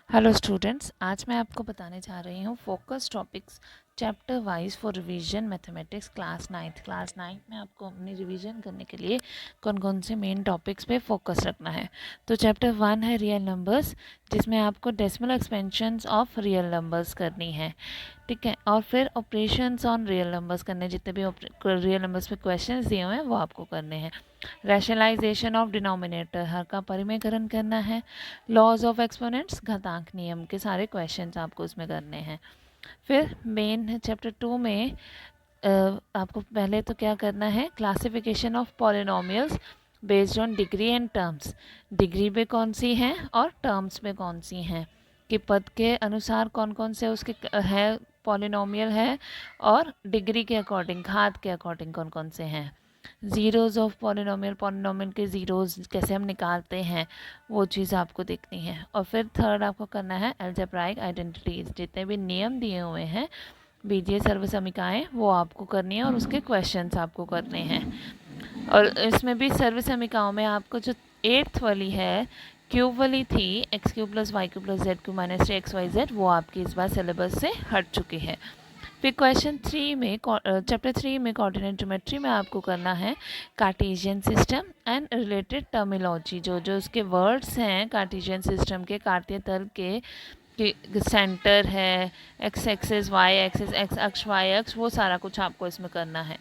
Hello students, आज मैं आपको बताने जा रही हूँ focus topics chapter wise for revision mathematics class ninth में आपको अपनी रिवीजन करने के लिए कौन कौन से मेन टॉपिक्स पे फोकस रखना है। तो चैप्टर 1 है रियल नंबर्स, जिसमें आपको decimal expansions of real numbers करनी है, ठीक है। और फिर ऑपरेशंस ऑन रियल नंबर्स करने, जितने भी रियल नंबर्स पे क्वेश्चंस दिए हुए हैं वो आपको करने हैं। रैशनलाइजेशन ऑफ डिनोमिनेटर, हर का परिमेयकरण करना है। लॉज ऑफ एक्सपोनेंट्स, घातांक नियम के सारे क्वेश्चंस आपको इसमें करने हैं। फिर मेन चैप्टर 2 में आपको पहले तो क्या करना है, classification of polynomials based on degree and terms, degree पे कौन सी हैं और टर्म्स में कौन सी हैं, कि पद के अनुसार कौन कौन से उसके है पॉलिनोमियल है, और डिग्री के अकॉर्डिंग, घात के अकॉर्डिंग कौन कौन से हैं। ज़ीरोज़ ऑफ पॉलिनोमियल, पॉलिनोमियल के ज़ीरोज़ कैसे हम निकालते हैं, वो चीज़ आपको देखनी है। और फिर थर्ड आपको करना है अलजेब्राइक आइडेंटिटीज़, जितने भी नियम दिए हुए हैं बीजीय सर्वसमीकाएँ वो आपको करनी है और उसके क्वेश्चंस आपको करने हैं। और इसमें भी सर्वसमीकाओं में आपको जो 8th वाली है, क्यूब वाली थी, x cube plus y cube plus z cube minus 3xyz, वो आपकी इस बार सिलेबस से हट चुकी है। फिर क्वेश्चन 3 में, चैप्टर 3 में कोऑर्डिनेट ज्योमेट्री में आपको करना है Cartesian system and related terminology, जो जो उसके वर्ड्स हैं कार्टेशियन सिस्टम के, कार्तीय तल के, कि सेंटर है, x axis y axis, x अक्ष वाई अक्ष, वो सारा कुछ आपको इसमें करना है।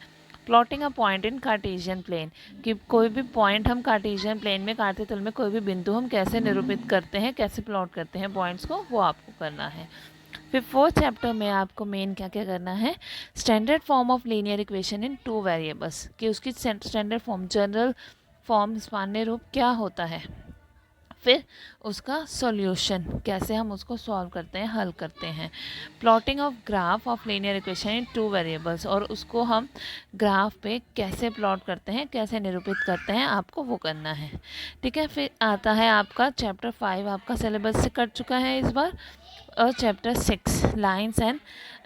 Plotting a point in Cartesian plane, कि कोई भी पॉइंट हम कार्टेशियन प्लेन में, कार्तीय तल में कोई भी बिंदु हम कैसे निरूपित करते हैं, कैसे प्लॉट करते हैं पॉइंट्स को, वो आपको करना है। फिर फोर्थ चैप्टर में आपको मेन क्या क्या करना है, standard form of linear equation in 2 variables, कि उसकी स्टैंडर्ड फॉर्म, जनरल फॉर्म, सामान्य रूप क्या होता है। फिर उसका सॉल्यूशन, कैसे हम उसको सॉल्व करते हैं, हल करते हैं। Plotting of graph of linear equation in 2 variables, और उसको हम ग्राफ पे कैसे प्लॉट करते हैं, कैसे निरूपित करते हैं, आपको वो करना है, ठीक है। फिर आता है आपका चैप्टर 5, आपका सिलेबस से कट चुका है इस बार। और chapter 6 lines and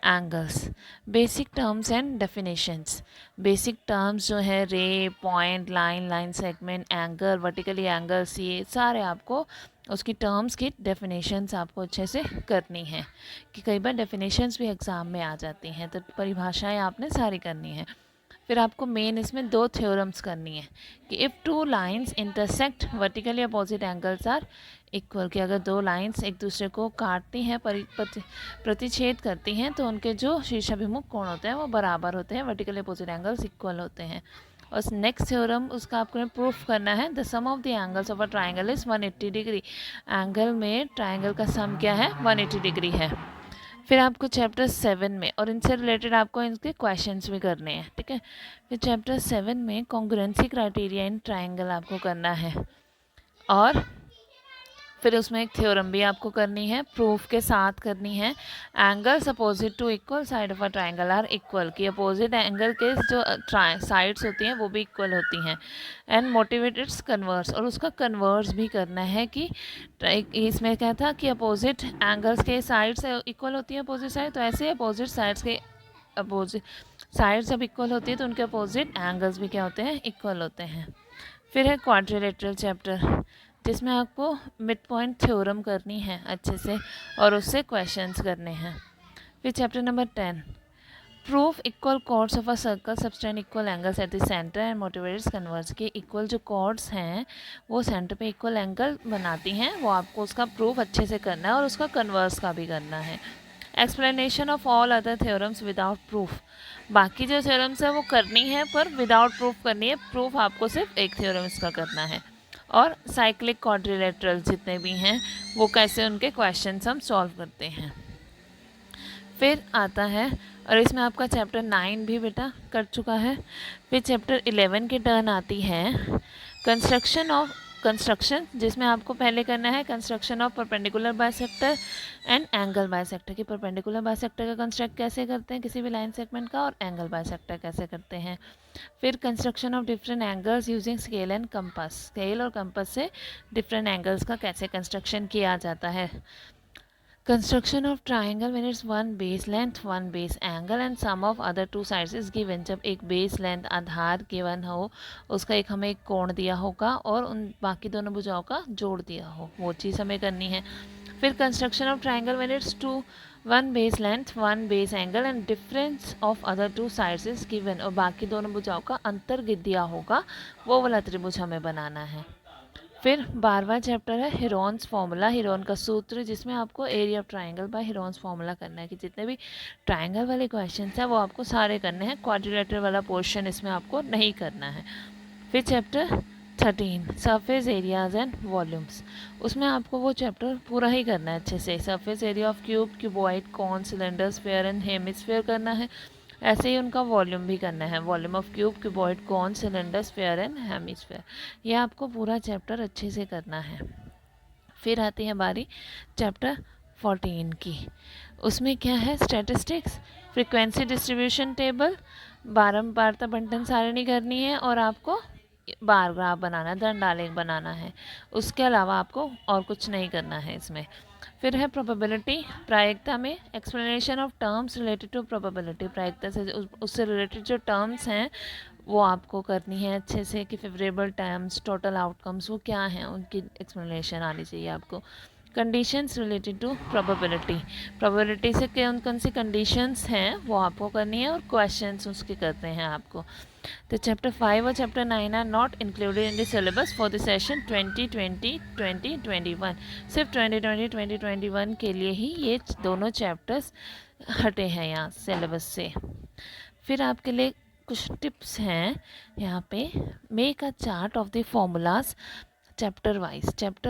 angles, basic terms and definitions, basic terms जो है ray, point, line, line segment, angle, vertically angle, सी, सारे आपको उसकी टर्म्स की डेफिनेशंस आपको अच्छे से करनी है, कि कई बार डेफिनेशंस भी एग्ज़ाम में आ जाती हैं, तो परिभाषाएं आपने सारी करनी है। फिर आपको मेन इसमें 2 थ्योरम्स करनी है, कि if 2 lines intersect vertically opposite angles are equal, कि अगर 2 लाइन्स एक दूसरे को काटती हैं, प्रतिच्छेद करती हैं, तो उनके जो शीर्षाभिमुख कोण होते हैं वो बराबर होते हैं, वर्टिकली अपोजिट एंगल्स इक्वल होते हैं। और नेक्स्ट थ्योरम उसका आपको प्रूफ करना है, the sum of the angles of a triangle is 180 degree, angle में ट्राइंगल का सम क्या है, 180 डिग्री है। फिर आपको चैप्टर 7 में, और इनसे रिलेटेड आपको इनके क्वेश्चंस भी करने हैं, ठीक है। फिर चैप्टर 7 में कॉन्ग्रुएंसी क्राइटेरिया इन ट्राइंगल आपको करना है, और फिर उसमें एक थ्योरम भी आपको करनी है, प्रूफ के साथ करनी है। Angles opposite to equal side of a triangle are equal, की अपोजिट एंगल के जो साइड्स होती हैं वो भी इक्वल होती हैं। एंड मोटिवेटेड कन्वर्स, और उसका कन्वर्स भी करना है, कि इसमें क्या था कि अपोजिट एंगल्स के साइड्स इक्वल होती हैं, अपोजिट साइड, तो ऐसे अपोजिट साइड्स के अपोजिट साइड जब इक्वल होती है तो उनके अपोजिट एंगल्स भी क्या होते हैं, इक्वल होते हैं। फिर है क्वाड्रिलेटरल चैप्टर, जिसमें आपको मिड पॉइंट थ्योरम करनी है अच्छे से, और उससे क्वेश्चंस करने हैं। फिर chapter number 10, proof equal chords of a circle subtend equal angles at the centre and motivates converse, के इक्वल जो कॉर्ड्स हैं वो सेंटर पे इक्वल एंगल बनाती हैं, वो आपको उसका प्रूफ अच्छे से करना है, और उसका कन्वर्स का भी करना है। Explanation of all other theorems without proof, बाकी जो थ्योरम्स है वो करनी है पर विदाउट प्रूफ करनी है, प्रूफ आपको सिर्फ एक थ्योरम इसका करना है। और साइक्लिक क्वाड्रिलेटरल जितने भी हैं वो कैसे उनके क्वेश्चंस हम सॉल्व करते हैं। फिर आता है, और इसमें आपका चैप्टर 9 भी बेटा कर चुका है। फिर चैप्टर 11 की टर्न आती है कंस्ट्रक्शन, जिसमें आपको पहले करना है construction of perpendicular bisector and angle bisector, की परपेंडिकुलर बाइसेक्टर का कंस्ट्रक्ट कैसे करते हैं किसी भी लाइन सेगमेंट का, और एंगल बाइसेक्टर कैसे करते हैं। फिर construction of different angles using scale and compass, scale और कंपास से डिफरेंट एंगल्स का कैसे कंस्ट्रक्शन किया जाता है। Construction of triangle when it's one base length, one base angle and sum of other 2 sides is given, जब एक base length आधार given हो, उसका एक हमें एक कोण दिया होगा और उन बाकी दोनों भुजाओं का जोड़ दिया हो, वो चीज़ हमें करनी है। फिर construction of triangle when it's two one base length one base angle and difference of other two sides is given, और बाकी दोनों भुजाओं का अंतर दिया होगा, वो वाला त्रिभुज हमें बनाना है। फिर 12वां चैप्टर है हिरोन्स फार्मूला, हिरोन का सूत्र, जिसमें आपको area of triangle by Heron's formula करना है कि जितने भी ट्राइंगल वाले क्वेश्चन हैं वो आपको सारे करने हैं, क्वाड्रिलेटरल वाला पोर्शन इसमें आपको नहीं करना है। फिर chapter 13 surface areas and volumes, उसमें आपको वो चैप्टर पूरा ही करना है अच्छे से। Surface area of cube, cuboid, cone, cylinder, sphere and hemisphere करना है। ऐसे ही उनका वॉल्यूम भी करना है, volume of cube, cuboid, cone, cylinder, sphere and hemisphere. ये आपको पूरा चैप्टर अच्छे से करना है। फिर आती है बारी चैप्टर 14 की, उसमें क्या है स्टैटिस्टिक्स, फ्रीक्वेंसी डिस्ट्रीब्यूशन टेबल, बारंबारता बंटन सारणी करनी है, और आपको बार ग्राफ बनाना, दंडालेख बनाना है। उसके अलावा आपको और कुछ नहीं करना है इसमें। फिर है प्रोबेबिलिटी, प्रायिकता में explanation of terms related to probability, प्रायिकता से उससे रिलेटेड जो टर्म्स हैं वो आपको करनी है अच्छे से, कि फेवरेबल टर्म्स, टोटल आउटकम्स वो क्या हैं, उनकी एक्सप्लेनेशन आनी चाहिए आपको। Conditions related to probability, probability से कौन कौन सी कंडीशंस हैं वो आपको करनी है, और क्वेश्चंस उसके करते हैं आपको। तो चैप्टर 5 और chapter 9 are not included in the syllabus for the session 2020-2021, सिर्फ 2020-2021 के लिए ही ये दोनों चैप्टर्स हटे हैं यहाँ सिलेबस से। फिर आपके लिए कुछ टिप्स हैं यहाँ पे, make a chart of the formulas chapter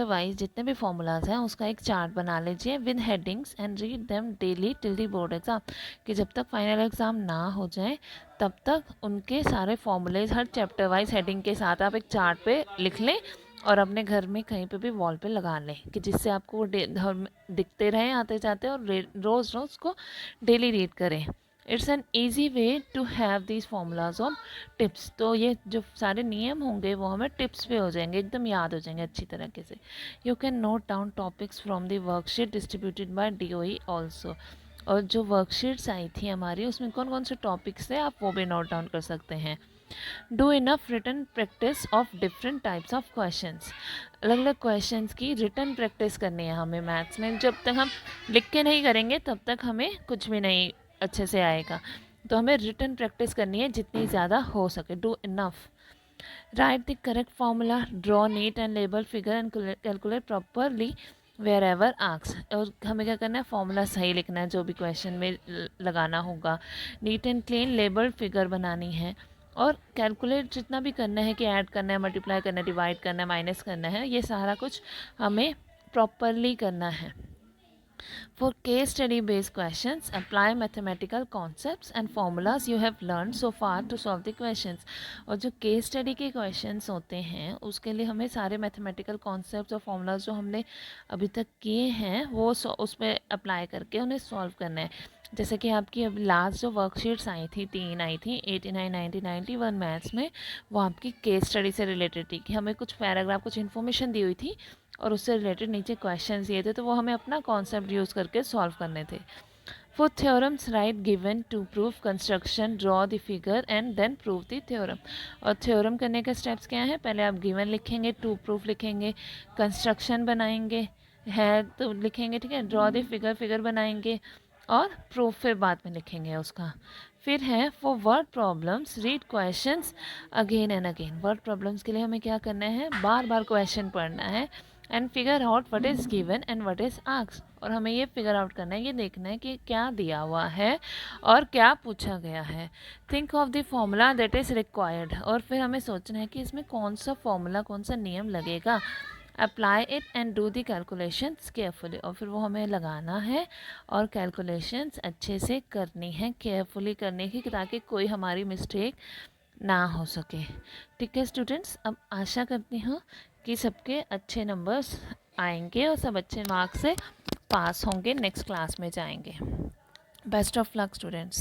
wise जितने भी फॉर्मूलाज हैं उसका एक चार्ट बना लीजिए with headings and read them daily till the board exam, कि जब तक फाइनल एग्ज़ाम ना हो जाए तब तक उनके सारे फॉर्मूलेज हर चैप्टर वाइज हेडिंग के साथ आप एक चार्ट पे लिख लें और अपने घर में कहीं पे भी वॉल पे लगा लें, कि जिससे आपको वो दिखते रहें आते जाते, और रोज़ रोज़ को डेली रीड करें। It's an easy way to have these formulas on tips, तो ये जो सारे नियम होंगे वो हमें टिप्स पे हो जाएंगे, एकदम याद हो जाएंगे अच्छी तरीके से। You can note down topics from the worksheet distributed by DOE also, और जो वर्कशीट्स आई थी हमारी उसमें कौन कौन से टॉपिक्स थे आप वो भी नोट डाउन कर सकते हैं। Do enough written practice of different types of questions, अलग अलग क्वेश्चंस की रिटन प्रैक्टिस करनी है हमें मैथ्स में। जब तक हम लिख के नहीं करेंगे तब तक हमें कुछ भी नहीं अच्छे से आएगा, तो हमें रिटन प्रैक्टिस करनी है जितनी ज़्यादा हो सके। Do enough, write the correct formula, draw neat and label figure and calculate properly wherever arcs, और हमें क्या करना है फार्मूला सही लिखना है जो भी क्वेश्चन में लगाना होगा, neat and clean label figure बनानी है, और कैलकुलेट जितना भी करना है कि ऐड करना है, मल्टीप्लाई करना है, डिवाइड करना है, माइनस करना है, ये सारा कुछ हमें प्रॉपरली करना है। For case study based questions, apply mathematical concepts and formulas you have learned so far to solve the questions. और जो case study के questions होते हैं उसके लिए हमें सारे mathematical concepts और formulas जो हमने अभी तक किए हैं वो उसमें अप्लाई करके उन्हें सॉल्व करना है। जैसे कि आपकी अब लास्ट जो वर्कशीट्स आई थी 3 आई थी 89, 90, 91 मैथ्स में, वो आपकी केस स्टडी से रिलेटेड थी, कि हमें कुछ पैराग्राफ कुछ इन्फॉर्मेशन दी हुई थी और उससे रिलेटेड नीचे क्वेश्चंस दिए थे, तो वो हमें अपना कॉन्सेप्ट यूज़ करके सॉल्व करने थे। For theorems write given to prove construction, draw the figure and then prove the theorem. और थ्योरम करने के स्टेप्स क्या हैं, पहले आप गिवन लिखेंगे, टू प्रूफ लिखेंगे, कंस्ट्रक्शन बनाएंगे है तो लिखेंगे, ठीक है, ड्रॉ द फिगर, फिगर बनाएंगे, और प्रूफ फिर बाद में लिखेंगे उसका। फिर है for word problems read questions again and again, word problems के लिए हमें क्या करना है, बार बार क्वेश्चन पढ़ना है, and figure out what is given and what is asked, और हमें ये फिगर आउट करना है, ये देखना है कि क्या दिया हुआ है और क्या पूछा गया है। Think of the formula that is required, और फिर हमें सोचना है कि इसमें कौन सा फॉर्मूला कौन सा नियम लगेगा, apply it and do the calculations carefully, और फिर वो हमें लगाना है और कैलकुलेशंस अच्छे से करनी है, केयरफुली करने की, ताकि कोई हमारी मिस्टेक ना हो सके। ठीक है स्टूडेंट्स, अब आशा करती हूँ कि सबके अच्छे नंबर्स आएंगे और सब अच्छे मार्क्स से पास होंगे, नेक्स्ट क्लास में जाएंगे। Best of luck students.